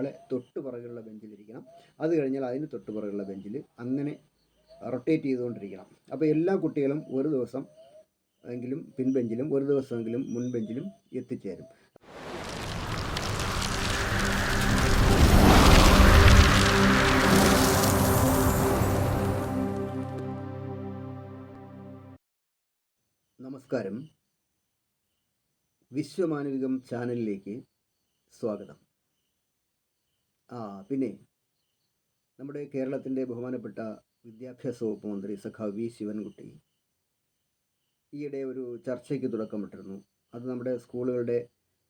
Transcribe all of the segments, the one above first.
ഒരാളെ തൊട്ട് പുറകിലുള്ള ബെഞ്ചിലിരിക്കണം. അത് കഴിഞ്ഞാൽ അതിന് തൊട്ട് പുറകിലുള്ള ബെഞ്ചിൽ, അങ്ങനെ റൊട്ടേറ്റ് ചെയ്തുകൊണ്ടിരിക്കണം. അപ്പോൾ എല്ലാ കുട്ടികളും ഒരു ദിവസം എങ്കിലും പിൻബെഞ്ചിലും ഒരു ദിവസമെങ്കിലും മുൻബെഞ്ചിലും എത്തിച്ചേരും. നമസ്കാരം, വിശ്വമാനവികം ചാനലിലേക്ക് സ്വാഗതം. പിന്നെ നമ്മുടെ കേരളത്തിൻ്റെ ബഹുമാനപ്പെട്ട വിദ്യാഭ്യാസ വകുപ്പ് മന്ത്രി സഖാവ് വി ശിവൻകുട്ടി ഈയിടെ ഒരു ചർച്ചയ്ക്ക് തുടക്കമിട്ടിരുന്നു. അത് നമ്മുടെ സ്കൂളുകളുടെ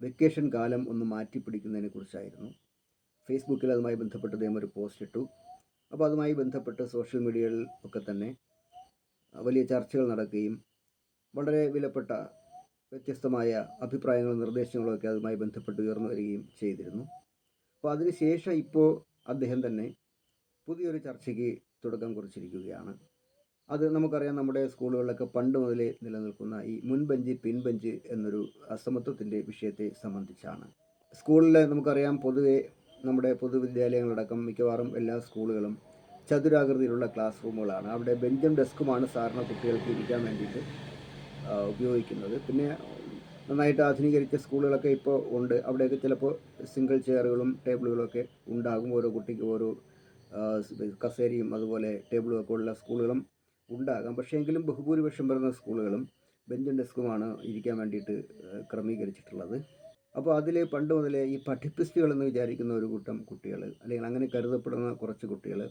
വെക്കേഷൻ കാലം ഒന്ന് മാറ്റിപ്പിടിക്കുന്നതിനെ കുറിച്ചായിരുന്നു. ഫേസ്ബുക്കിൽ അതുമായി ബന്ധപ്പെട്ട് അദ്ദേഹം ഒരു പോസ്റ്റ് ഇട്ടു. അപ്പോൾ അതുമായി ബന്ധപ്പെട്ട് സോഷ്യൽ മീഡിയകളിൽ ഒക്കെ തന്നെ വലിയ ചർച്ചകൾ നടക്കുകയും വളരെ വിലപ്പെട്ട വ്യത്യസ്തമായ അഭിപ്രായങ്ങളും നിർദ്ദേശങ്ങളും ഒക്കെ അതുമായി ബന്ധപ്പെട്ട് ഉയർന്നു വരികയും ചെയ്തിരുന്നു. അപ്പോൾ അതിനുശേഷം ഇപ്പോൾ അദ്ദേഹം തന്നെ പുതിയൊരു ചർച്ചയ്ക്ക് തുടക്കം കുറിച്ചിരിക്കുകയാണ്. അത് നമുക്കറിയാം, നമ്മുടെ സ്കൂളുകളിലൊക്കെ പണ്ട് മുതലേ നിലനിൽക്കുന്ന ഈ മുൻബെഞ്ച് പിൻബെഞ്ച് എന്നൊരു അസമത്വത്തിൻ്റെ വിഷയത്തെ സംബന്ധിച്ചാണ്. സ്കൂളിൽ നമുക്കറിയാം, പൊതുവെ നമ്മുടെ പൊതുവിദ്യാലയങ്ങളടക്കം മിക്കവാറും എല്ലാ സ്കൂളുകളും ചതുരാകൃതിയിലുള്ള ക്ലാസ് റൂമുകളാണ്. അവിടെ ബെഞ്ചും ഡെസ്കുമാണ് സാധാരണ കുട്ടികൾക്ക് ഇരിക്കാൻ വേണ്ടിയിട്ട് ഉപയോഗിക്കുന്നത്. പിന്നെ നന്നായിട്ട് ആധുനീകരിച്ച സ്കൂളുകളൊക്കെ ഇപ്പോൾ ഉണ്ട്. അവിടെയൊക്കെ ചിലപ്പോൾ സിംഗിൾ ചെയറുകളും ടേബിളുകളും ഒക്കെ ഉണ്ടാകും. ഓരോ കുട്ടിക്ക് ഓരോ കസേരയും അതുപോലെ ടേബിളും ഒക്കെ ഉള്ള സ്കൂളുകളും ഉണ്ടാകാം. പക്ഷേ എങ്കിലും ബഹുഭൂരിപക്ഷം വരുന്ന സ്കൂളുകളും ബെഞ്ചും ഡെസ്കുമാണ് ഇരിക്കാൻ വേണ്ടിയിട്ട് ക്രമീകരിച്ചിട്ടുള്ളത്. അപ്പോൾ അതിൽ പണ്ട് മുതലേ ഈ പഠിപ്പിസ്റ്റുകളെന്ന് വിചാരിക്കുന്ന ഒരു കൂട്ടം കുട്ടികൾ, അല്ലെങ്കിൽ അങ്ങനെ കരുതപ്പെടുന്ന കുറച്ച് കുട്ടികൾ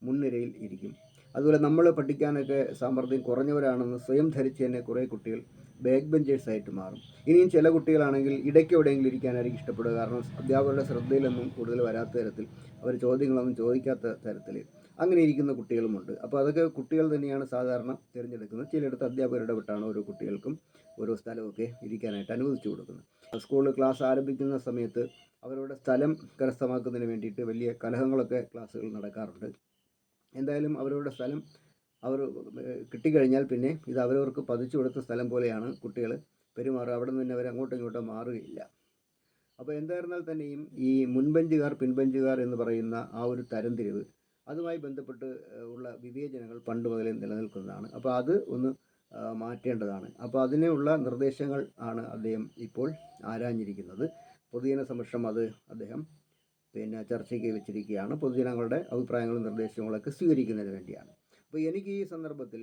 മുൻനിരയിൽ ഇരിക്കും. അതുപോലെ നമ്മൾ പഠിക്കാനൊക്കെ സാമർഥ്യം കുറഞ്ഞവരാണെന്ന് സ്വയം ധരിച്ച് തന്നെ കുറേ കുട്ടികൾ ബാക്ക് ബെഞ്ചേഴ്സായിട്ട് മാറും. ഇനിയും ചില കുട്ടികളാണെങ്കിൽ ഇടയ്ക്ക് എവിടെയെങ്കിലും ഇരിക്കാനായിരിക്കും ഇഷ്ടപ്പെടുക. കാരണം അധ്യാപകരുടെ ശ്രദ്ധയിലൊന്നും കൂടുതൽ വരാത്ത തരത്തിൽ, അവർ ചോദ്യങ്ങളൊന്നും ചോദിക്കാത്ത തരത്തിൽ അങ്ങനെ ഇരിക്കുന്ന കുട്ടികളുമുണ്ട്. അപ്പോൾ അതൊക്കെ കുട്ടികൾ തന്നെയാണ് സാധാരണ തിരഞ്ഞെടുക്കുന്നത്. ചിലയിടത്ത് അധ്യാപകർ ഇടപെട്ടാണ് ഓരോ കുട്ടികൾക്കും ഓരോ സ്ഥലമൊക്കെ ഇരിക്കാനായിട്ട് അനുവദിച്ചു കൊടുക്കുന്നത്. സ്കൂളിൽ ക്ലാസ് ആരംഭിക്കുന്ന സമയത്ത് അവരുടെ സ്ഥലം കരസ്ഥമാക്കുന്നതിന് വേണ്ടിയിട്ട് വലിയ കലഹങ്ങളൊക്കെ ക്ലാസ്സുകളിൽ നടക്കാറുണ്ട്. എന്തായാലും അവരുടെ സ്ഥലം അവർ കിട്ടിക്കഴിഞ്ഞാൽ പിന്നെ ഇത് അവരവർക്ക് പതിച്ചു കൊടുത്ത സ്ഥലം പോലെയാണ് കുട്ടികൾ പെരുമാറുക. അവിടെ നിന്ന് അവർ അങ്ങോട്ടും ഇങ്ങോട്ടും മാറുകയില്ല. അപ്പോൾ എന്തായിരുന്നാൽ തന്നെയും ഈ മുൻബെഞ്ചുകാർ പിൻബെഞ്ചുകാർ എന്ന് പറയുന്ന ആ ഒരു തരംതിരിവ്, അതുമായി ബന്ധപ്പെട്ട് ഉള്ള വിവേചനങ്ങൾ പണ്ട് മുതലേ നിലനിൽക്കുന്നതാണ്. അപ്പോൾ അത് ഒന്ന് മാറ്റേണ്ടതാണ്. അപ്പോൾ അതിനുള്ള നിർദ്ദേശങ്ങൾ ആണ് അദ്ദേഹം ഇപ്പോൾ ആരാഞ്ഞിരിക്കുന്നത്. പൊതുജന സമക്ഷം അത് അദ്ദേഹം ചർച്ചയ്ക്ക് വെച്ചിരിക്കുകയാണ്. പൊതുജനങ്ങളുടെ അഭിപ്രായങ്ങളും നിർദ്ദേശങ്ങളൊക്കെ സ്വീകരിക്കുന്നതിന് വേണ്ടിയാണ്. അപ്പോൾ എനിക്ക് ഈ സന്ദർഭത്തിൽ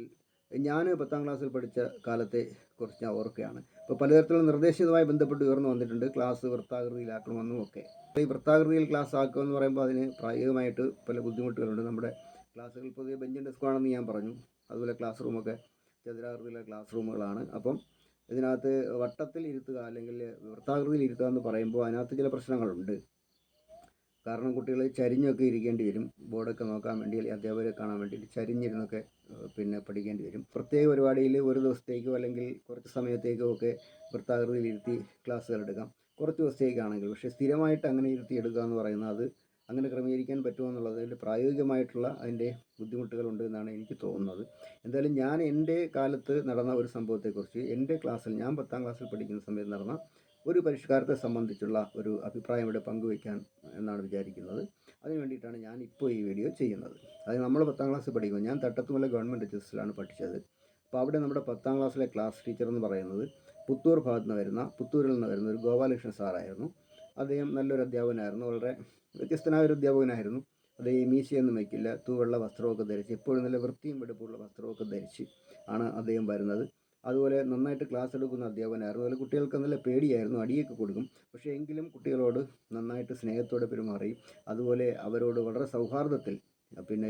ഞാൻ 10ാം ക്ലാസ്സിൽ പഠിച്ച കാലത്തെ കുറിച്ച് ഞാൻ ഓർക്കുകയാണ്. ഇപ്പോൾ പലതരത്തിലുള്ള നിർദ്ദേശവുമായി ബന്ധപ്പെട്ട് ഉയർന്നു വന്നിട്ടുണ്ട്. ക്ലാസ് വൃത്താകൃതിയിലാക്കണമെന്നും ഒക്കെ. ഈ വൃത്താകൃതിയിൽ ക്ലാസ് ആക്കുമെന്ന് പറയുമ്പോൾ അതിന് പ്രായോഗികമായിട്ട് പല ബുദ്ധിമുട്ടുകളുണ്ട്. നമ്മുടെ ക്ലാസ്സുകൾ പൊതുവെ ബെഞ്ചും ഡെസ്കുമാണെന്ന് ഞാൻ പറഞ്ഞു. അതുപോലെ ക്ലാസ് റൂമൊക്കെ ചതുരാകൃതിയിലുള്ള ക്ലാസ് റൂമുകളാണ്. അപ്പം ഇതിനകത്ത് വട്ടത്തിൽ ഇരുത്തുക അല്ലെങ്കിൽ വൃത്താകൃതിയിൽ ഇരുത്തുക എന്ന് പറയുമ്പോൾ അതിനകത്ത് ചില പ്രശ്നങ്ങളുണ്ട്. കാരണം കുട്ടികൾ ചരിഞ്ഞൊക്കെ ഇരിക്കേണ്ടി വരും. ബോർഡൊക്കെ നോക്കാൻ വേണ്ടി, അല്ലെങ്കിൽ അധ്യാപകരെ കാണാൻ വേണ്ടിയിട്ട് ചരിഞ്ഞിരുന്നൊക്കെ പഠിക്കേണ്ടി വരും. പ്രത്യേക പരിപാടിയിൽ ഒരു ദിവസത്തേക്കോ അല്ലെങ്കിൽ കുറച്ച് സമയത്തേക്കോ ഒക്കെ വൃത്താകൃതിയിൽ ഇരുത്തി ക്ലാസ്സുകൾ എടുക്കാം, കുറച്ച് ദിവസത്തേക്കാണെങ്കിൽ. പക്ഷേ സ്ഥിരമായിട്ട് അങ്ങനെ ഇരുത്തി എടുക്കുക എന്ന് പറയുന്നത്, അത് അങ്ങനെ ക്രമീകരിക്കാൻ പറ്റുമോ എന്നുള്ളത് അതിൻ്റെ പ്രായോഗികമായിട്ടുള്ള അതിൻ്റെ ബുദ്ധിമുട്ടുകളുണ്ട് എന്നാണ് എനിക്ക് തോന്നുന്നത്. എന്തായാലും ഞാൻ എൻ്റെ കാലത്ത് നടന്ന ഒരു സംഭവത്തെക്കുറിച്ച്, എൻ്റെ ക്ലാസ്സിൽ, ഞാൻ 10ാം ക്ലാസ്സിൽ പഠിക്കുന്ന സമയത്ത് നടന്ന ഒരു പരിഷ്കാരത്തെ സംബന്ധിച്ചുള്ള ഒരു അഭിപ്രായം ഇവിടെ പങ്കുവയ്ക്കാൻ എന്നാണ് വിചാരിക്കുന്നത്. അതിന് വേണ്ടിയിട്ടാണ് ഞാൻ ഇപ്പോൾ ഈ വീഡിയോ ചെയ്യുന്നത്. അത് നമ്മൾ 10ാം ക്ലാസ്സിൽ പഠിക്കുമ്പോൾ, ഞാൻ തട്ടത്തുമല ഗവൺമെൻറ് എച്ച്.എസിലാണ് പഠിച്ചത്. അപ്പോൾ അവിടെ നമ്മുടെ 10ാം ക്ലാസ്സിലെ ക്ലാസ് ടീച്ചർ എന്ന് പറയുന്നത് പുത്തൂരിൽ നിന്ന് വരുന്ന ഒരു ഗോപാലകൃഷ്ണൻ സാറായിരുന്നു. അദ്ദേഹം നല്ലൊരു അധ്യാപകനായിരുന്നു. വളരെ വ്യത്യസ്തനായ ഒരു അധ്യാപകനായിരുന്നു. അദ്ദേഹം ഈ മീശയൊന്നും വയ്ക്കില്ല, തൂവെള്ള വസ്ത്രമൊക്കെ ധരിച്ച്, എപ്പോഴും നല്ല വൃത്തിയും വെടുപ്പുള്ള വസ്ത്രമൊക്കെ ധരിച്ച് ആണ് അദ്ദേഹം വരുന്നത്. അതുപോലെ നന്നായിട്ട് ക്ലാസ് എടുക്കുന്ന അധ്യാപകനായിരുന്നു. അതുപോലെ കുട്ടികൾക്ക് നല്ല പേടിയായിരുന്നു, അടിയൊക്കെ കൊടുക്കും. പക്ഷേ എങ്കിലും കുട്ടികളോട് നന്നായിട്ട് സ്നേഹത്തോടെ പെരുമാറുകയും അതുപോലെ അവരോട് വളരെ സൗഹാർദ്ദത്തിൽ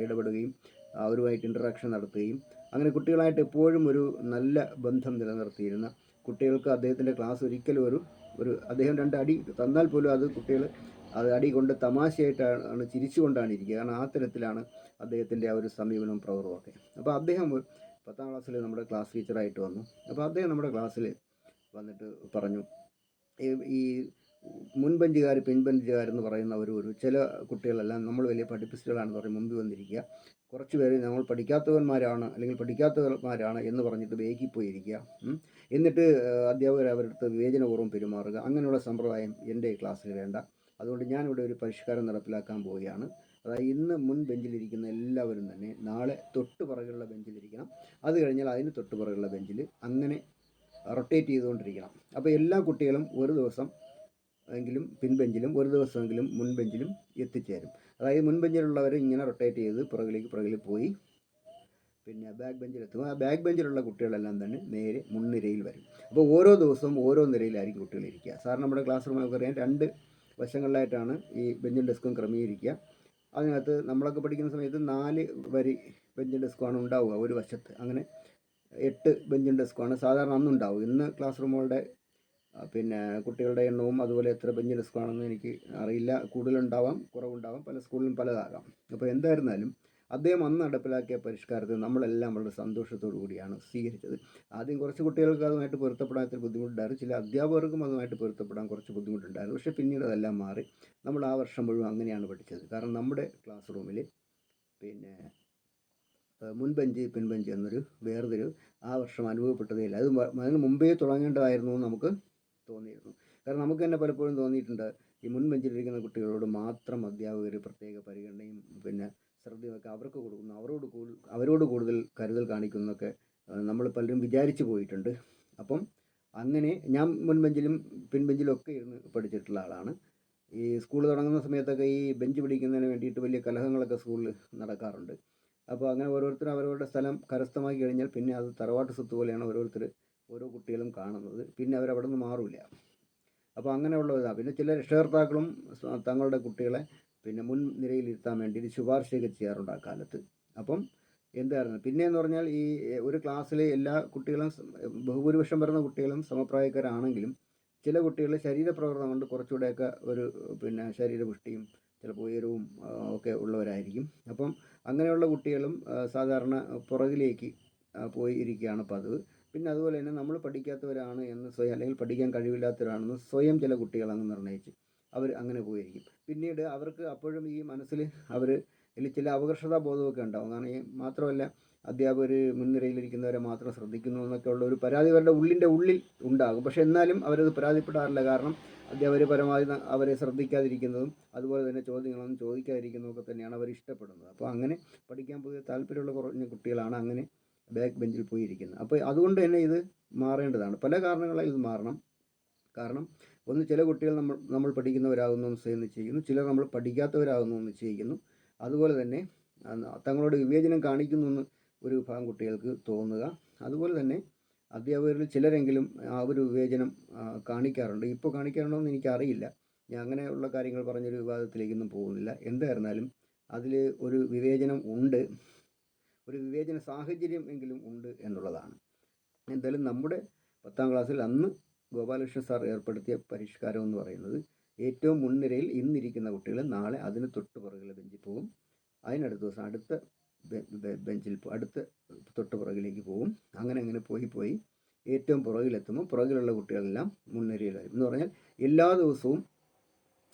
ഇടപെടുകയും അവരുമായിട്ട് ഇൻറ്ററാക്ഷൻ നടത്തുകയും അങ്ങനെ കുട്ടികളായിട്ട് എപ്പോഴും ഒരു നല്ല ബന്ധം നിലനിർത്തിയിരുന്ന, കുട്ടികൾക്ക് അദ്ദേഹത്തിൻ്റെ ക്ലാസ് ഒരിക്കലും അദ്ദേഹം 2 അടി തന്നാൽ പോലും അത് കുട്ടികൾ അത് അടി കൊണ്ട് തമാശയായിട്ടാണ്, ചിരിച്ചുകൊണ്ടാണ് ഇരിക്കുക. കാരണം ആ തരത്തിലാണ് അദ്ദേഹത്തിൻ്റെ ആ ഒരു സമീപനവും പ്രവർത്തനമൊക്കെ. അപ്പോൾ അദ്ദേഹം 10ാം ക്ലാസ്സിൽ നമ്മുടെ ക്ലാസ് ടീച്ചറായിട്ട് വന്നു. അപ്പോൾ അദ്ദേഹം നമ്മുടെ ക്ലാസ്സിൽ വന്നിട്ട് പറഞ്ഞു, ഈ മുൻബെഞ്ചുകാർ പിൻബെഞ്ചുകാരെന്ന് പറയുന്ന ഒരു ചില കുട്ടികളെല്ലാം നമ്മൾ വലിയ പഠിപ്പിസ്റ്റുകളാണെന്ന് പറഞ്ഞ് മുമ്പിൽ വന്നിരിക്കുക. കുറച്ച് പേര് നമ്മൾ പഠിക്കാത്തവന്മാരാണ് എന്ന് പറഞ്ഞിട്ട് ബേക്കിൽ പോയിരിക്കുക. എന്നിട്ട് അധ്യാപകർ അവരുടെ അടുത്ത് വിവേചനപൂർവ്വം പെരുമാറുക. അങ്ങനെയുള്ള സമ്പ്രദായം എൻ്റെ ക്ലാസ്സിൽ വേണ്ട. അതുകൊണ്ട് ഞാനിവിടെ ഒരു പരിഷ്കാരം നടപ്പിലാക്കാൻ പോവുകയാണ്. അതായത് ഇന്ന് മുൻ ബെഞ്ചിലിരിക്കുന്ന എല്ലാവരും തന്നെ നാളെ തൊട്ട് പുറകിലുള്ള ബെഞ്ചിലിരിക്കണം. അത് കഴിഞ്ഞാൽ അതിന് തൊട്ട് പുറകിലുള്ള ബെഞ്ചിൽ, അങ്ങനെ റൊട്ടേറ്റ് ചെയ്തുകൊണ്ടിരിക്കണം. അപ്പോൾ എല്ലാ കുട്ടികളും ഒരു ദിവസം എങ്കിലും പിൻബെഞ്ചിലും ഒരു ദിവസമെങ്കിലും മുൻബെഞ്ചിലും എത്തിച്ചേരും. അതായത് മുൻബെഞ്ചിലുള്ളവർ ഇങ്ങനെ റൊട്ടേറ്റ് ചെയ്ത് പുറകിൽ പോയി പിന്നെ ബാക്ക് ബെഞ്ചിലെത്തും. ആ ബാക്ക് ബെഞ്ചിലുള്ള കുട്ടികളെല്ലാം തന്നെ നേരെ മുൻനിരയിൽ വരും. അപ്പോൾ ഓരോ ദിവസവും ഓരോ നിരയിലായിരിക്കും കുട്ടികൾ ഇരിക്കുക. സാർ നമ്മുടെ ക്ലാസ് റൂമിലൊക്കെ അറിയാം, 2 വശങ്ങളിലായിട്ടാണ് ഈ ബെഞ്ചും ഡെസ്കും ക്രമീകരിക്കുക. അതിനകത്ത് നമ്മളൊക്കെ പഠിക്കുന്ന സമയത്ത് 4 വരി ബെഞ്ചും ഡെസ്ക്കുമാണ് ഉണ്ടാവുക ഒരു വശത്ത്. അങ്ങനെ 8 ബെഞ്ചും ഡെസ്ക്കുമാണ് സാധാരണ അന്നുണ്ടാവുക. ഇന്ന് ക്ലാസ് റൂമുകളുടെ പിന്നെ കുട്ടികളുടെ എണ്ണവും അതുപോലെ എത്ര ബെഞ്ച് ഡെസ്ക്കാണെന്ന് എനിക്ക് അറിയില്ല. കൂടുതലുണ്ടാവാം, കുറവുണ്ടാവാം, പല സ്കൂളിലും പലതാകാം. അപ്പോൾ എന്തായിരുന്നാലും അദ്ദേഹം അന്ന് നടപ്പിലാക്കിയ പരിഷ്കാരത്തെ നമ്മളെല്ലാം വളരെ സന്തോഷത്തോടു കൂടിയാണ് സ്വീകരിച്ചത്. ആദ്യം കുറച്ച് കുട്ടികൾക്ക് അതുമായിട്ട് പൊരുത്തപ്പെടാൻ ഇത്തിരി ബുദ്ധിമുട്ടുണ്ടായിരുന്നു. ചില അധ്യാപകർക്കും അതുമായിട്ട് പൊരുത്തപ്പെടാൻ കുറച്ച് ബുദ്ധിമുട്ടുണ്ടായിരുന്നു. പക്ഷേ പിന്നീട് അതെല്ലാം മാറി. നമ്മൾ ആ വർഷം മുഴുവൻ അങ്ങനെയാണ് പഠിച്ചത്. കാരണം നമ്മുടെ ക്ലാസ് റൂമിൽ പിന്നെ മുൻബെഞ്ച് പിൻബെഞ്ച് എന്നൊരു വേർതിരിവ് ആ വർഷം അനുഭവപ്പെട്ടതേ ഇല്ല. അതിന് മുമ്പേ തുടങ്ങേണ്ടതായിരുന്നു എന്ന് നമുക്ക് തോന്നിയിരുന്നു. കാരണം നമുക്ക് തന്നെ പലപ്പോഴും തോന്നിയിട്ടുണ്ട്, ഈ മുൻബെഞ്ചിലിരിക്കുന്ന കുട്ടികളോട് മാത്രം അധ്യാപകർ പ്രത്യേക പരിഗണനയും പിന്നെ ശ്രദ്ധയൊക്കെ അവർക്ക് കൊടുക്കുന്നു, അവരോട് കൂടുതൽ കരുതൽ കാണിക്കുന്നൊക്കെ നമ്മൾ പലരും വിചാരിച്ചു പോയിട്ടുണ്ട്. അപ്പം അങ്ങനെ ഞാൻ മുൻബെഞ്ചിലും പിൻബെഞ്ചിലും ഒക്കെ ഇരുന്ന് പഠിച്ചിട്ടുള്ള ആളാണ്. ഈ സ്കൂൾ തുടങ്ങുന്ന സമയത്തൊക്കെ ഈ ബെഞ്ച് പിടിക്കുന്നതിന് വേണ്ടിയിട്ട് വലിയ കലഹങ്ങളൊക്കെ സ്കൂളിൽ നടക്കാറുണ്ട്. അപ്പോൾ അങ്ങനെ ഓരോരുത്തരും അവരവരുടെ സ്ഥലം കരസ്ഥമാക്കി കഴിഞ്ഞാൽ പിന്നെ അത് തറവാട്ട് സ്വത്ത് പോലെയാണ് ഓരോ കുട്ടികളും കാണുന്നത്. പിന്നെ അവരവിടെ നിന്ന് മാറില്ല. അപ്പോൾ അങ്ങനെയുള്ള ഇതാണ്. പിന്നെ ചില രക്ഷകർത്താക്കളും തങ്ങളുടെ കുട്ടികളെ പിന്നെ മുൻ നിരയിലിരുത്താൻ വേണ്ടി ശുപാർശയൊക്കെ ചെയ്യാറുണ്ട് ആ കാലത്ത്. അപ്പം എന്തായിരുന്നു പിന്നെയെന്ന് പറഞ്ഞാൽ ഈ ഒരു ക്ലാസ്സിലെ എല്ലാ കുട്ടികളും ബഹുഭൂരിപക്ഷം വരുന്ന കുട്ടികളും സമപ്രായക്കാരാണെങ്കിലും ചില കുട്ടികൾ ശരീരപ്രകൃതം കൊണ്ട് കുറച്ചുകൂടെയൊക്കെ ഒരു പിന്നെ ശരീരപുഷ്ടിയും ചിലപ്പോൾ ഉയരവും ഒക്കെ ഉള്ളവരായിരിക്കും. അപ്പം അങ്ങനെയുള്ള കുട്ടികളും സാധാരണ പുറകിലേക്ക് പോയി ഇരിക്കുകയാണ് പതിവ്. പിന്നെ അതുപോലെ തന്നെ നമ്മൾ പഠിക്കാത്തവരാണ് എന്ന് സ്വയം, അല്ലെങ്കിൽ പഠിക്കാൻ കഴിവില്ലാത്തവരാണെന്ന് സ്വയം ചില കുട്ടികൾ അങ്ങ് നിർണ്ണയിച്ച് അവർ അങ്ങനെ പോയിരിക്കും. പിന്നീട് അവർക്ക് അപ്പോഴും ഈ മനസ്സിൽ ഇതിൽ ചില അപകർഷതാ ബോധമൊക്കെ ഉണ്ടാകും. കാരണം ഈ മാത്രമല്ല അധ്യാപകർ മുൻനിരയിലിരിക്കുന്നവരെ മാത്രം ശ്രദ്ധിക്കുന്നു എന്നൊക്കെ ഉള്ള ഒരു പരാതി അവരുടെ ഉള്ളിൽ ഉണ്ടാകും. പക്ഷേ എന്നാലും അവരത് പരാതിപ്പെടാറില്ല. കാരണം അധ്യാപകർ പരമാവധി അവരെ ശ്രദ്ധിക്കാതിരിക്കുന്നതും അതുപോലെ തന്നെ ചോദ്യങ്ങളൊന്നും ചോദിക്കാതിരിക്കുന്നതൊക്കെ തന്നെയാണ് അവർ ഇഷ്ടപ്പെടുന്നത്. അപ്പോൾ അങ്ങനെ പഠിക്കാൻ പൊതുവെ താല്പര്യമുള്ള കുറഞ്ഞ കുട്ടികളാണ് അങ്ങനെ ബാക്ക് ബെഞ്ചിൽ പോയി ഇരിക്കുന്നത്. അപ്പോൾ അതുകൊണ്ട് തന്നെ ഇത് മാറേണ്ടതാണ്. പല കാരണങ്ങളാൽ ഇത് മാറണം. കാരണം ഒന്ന്, ചില കുട്ടികൾ നമ്മൾ പഠിക്കുന്നവരാകുന്നു എന്ന് സ്വയം നിശ്ചയിക്കുന്നു, ചിലർ നമ്മൾ പഠിക്കാത്തവരാകുന്നു എന്ന് നിശ്ചയിക്കുന്നു. അതുപോലെ തന്നെ തങ്ങളോട് വിവേചനം കാണിക്കുന്നു എന്ന് ഒരു വിഭാഗം കുട്ടികൾക്ക് തോന്നുക. അതുപോലെ തന്നെ അധ്യാപകരിൽ ചിലരെങ്കിലും ആ ഒരു വിവേചനം കാണിക്കാറുണ്ട്. ഇപ്പോൾ കാണിക്കാറുണ്ടോ എന്ന് എനിക്കറിയില്ല. ഞാൻ അങ്ങനെയുള്ള കാര്യങ്ങൾ പറഞ്ഞൊരു വിവാദത്തിലേക്കൊന്നും പോകുന്നില്ല. എന്തായിരുന്നാലും അതിൽ ഒരു വിവേചനം ഉണ്ട്, ഒരു വിവേചന സാഹചര്യം എങ്കിലും ഉണ്ട് എന്നുള്ളതാണ്. എന്തായാലും നമ്മുടെ 10ാം ക്ലാസ്സിൽ അന്ന് ഗോപാലകൃഷ്ണൻ സാർ ഏർപ്പെടുത്തിയ പരിഷ്കാരം എന്ന് പറയുന്നത് ഏറ്റവും മുൻനിരയിൽ ഇന്നിരിക്കുന്ന കുട്ടികൾ നാളെ അതിന് തൊട്ട് പുറകിലെ ബെഞ്ചിൽ പോകും. അതിനടുത്ത ദിവസം അടുത്ത ബെഞ്ചിൽ അടുത്ത തൊട്ട് പുറകിലേക്ക് പോകും. അങ്ങനെ പോയി ഏറ്റവും പുറകിലെത്തുമ്പോൾ പുറകിലുള്ള കുട്ടികളെല്ലാം മുൻനിരയിൽ വരും എന്ന് പറഞ്ഞാൽ എല്ലാ ദിവസവും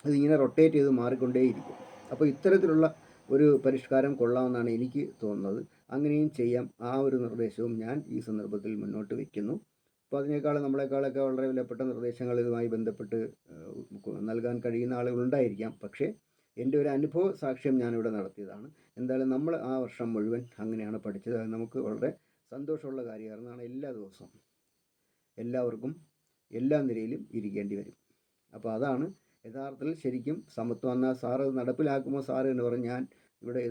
അതിങ്ങനെ റൊട്ടേറ്റ് ചെയ്ത് മാറിക്കൊണ്ടേയിരിക്കും. അപ്പോൾ ഇത്തരത്തിലുള്ള ഒരു പരിഷ്കാരം കൊള്ളാമെന്നാണ് എനിക്ക് തോന്നുന്നത്. അങ്ങനെയും ചെയ്യാം. ആ ഒരു നിർദ്ദേശവും ഞാൻ ഈ സന്ദർഭത്തിൽ മുന്നോട്ട് വയ്ക്കുന്നു. അപ്പോൾ നമ്മളെക്കാളൊക്കെ വളരെ വിലപ്പെട്ട നിർദ്ദേശങ്ങൾ ഇതുമായി ബന്ധപ്പെട്ട് നൽകാൻ കഴിയുന്ന ആളുകളുണ്ടായിരിക്കാം. പക്ഷേ എൻ്റെ ഒരു അനുഭവ സാക്ഷ്യം ഞാനിവിടെ നടത്തിയതാണ്. എന്തായാലും നമ്മൾ ആ വർഷം മുഴുവൻ അങ്ങനെയാണ് പഠിച്ചത്. അത് നമുക്ക് വളരെ സന്തോഷമുള്ള കാര്യമായിരുന്നാണ്. എല്ലാ ദിവസവും എല്ലാവർക്കും എല്ലാ നിരയിലും ഇരിക്കേണ്ടി വരും. അപ്പോൾ അതാണ് യഥാർത്ഥത്തിൽ ശരിക്കും സമത്വം. എന്നാൽ സാറ് നടപ്പിലാക്കുമ്പോൾ സാറ് എന്ന് പറഞ്ഞു, ഞാൻ ഇവിടെ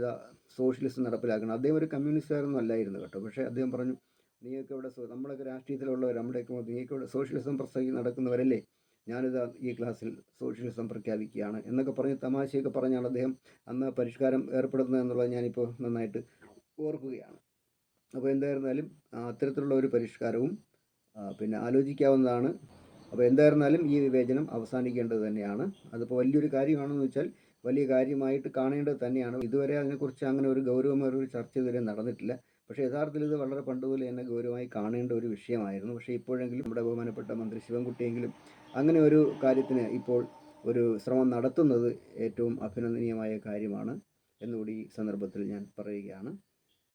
സോഷ്യലിസം നടപ്പിലാക്കണം. അദ്ദേഹം ഒരു കമ്മ്യൂണിസ്റ്റുകാരൊന്നും അല്ലായിരുന്നു കേട്ടോ. പക്ഷേ അദ്ദേഹം പറഞ്ഞു, നീയൊക്കെ ഇവിടെ നമ്മളൊക്കെ രാഷ്ട്രീയത്തിലുള്ളവർ, നീയൊക്കെ ഇവിടെ സോഷ്യലിസം നടക്കുന്നവരല്ലേ, ഈ ക്ലാസ്സിൽ സോഷ്യലിസം പ്രഖ്യാപിക്കുകയാണ് എന്നൊക്കെ പറഞ്ഞ് തമാശയൊക്കെ പറഞ്ഞാണ് അദ്ദേഹം അന്ന് പരിഷ്കാരം ഏർപ്പെടുന്നത് എന്നുള്ളത് ഞാനിപ്പോൾ നന്നായിട്ട് ഓർക്കുകയാണ്. അപ്പോൾ എന്തായിരുന്നാലും അത്തരത്തിലുള്ള ഒരു പരിഷ്കാരവും പിന്നെ ആലോചിക്കാവുന്നതാണ്. അപ്പോൾ എന്തായിരുന്നാലും ഈ വിവേചനം അവസാനിക്കേണ്ടത് തന്നെയാണ്. അതിപ്പോൾ വലിയൊരു കാര്യമാണെന്ന് വെച്ചാൽ വലിയ കാര്യമായിട്ട് കാണേണ്ടത് തന്നെയാണ്. ഇതുവരെ അതിനെക്കുറിച്ച് അങ്ങനെ ഒരു ഗൗരവമേറിയ ചർച്ച ഇതുവരെ നടന്നിട്ടില്ല. പക്ഷേ യഥാർത്ഥത്തിൽ ഇത് വളരെ പണ്ടുപോലെ തന്നെ ഗൗരവമായി കാണേണ്ട ഒരു വിഷയമായിരുന്നു. പക്ഷേ ഇപ്പോഴെങ്കിലും നമ്മുടെ ബഹുമാനപ്പെട്ട മന്ത്രി ശിവൻകുട്ടിയെങ്കിലും അങ്ങനെ ഒരു കാര്യത്തിന് ഇപ്പോൾ ഒരു ശ്രമം നടത്തുന്നത് ഏറ്റവും അഭിനന്ദനീയമായ കാര്യമാണ് എന്നുകൂടി ഈ സന്ദർഭത്തിൽ ഞാൻ പറയുകയാണ്.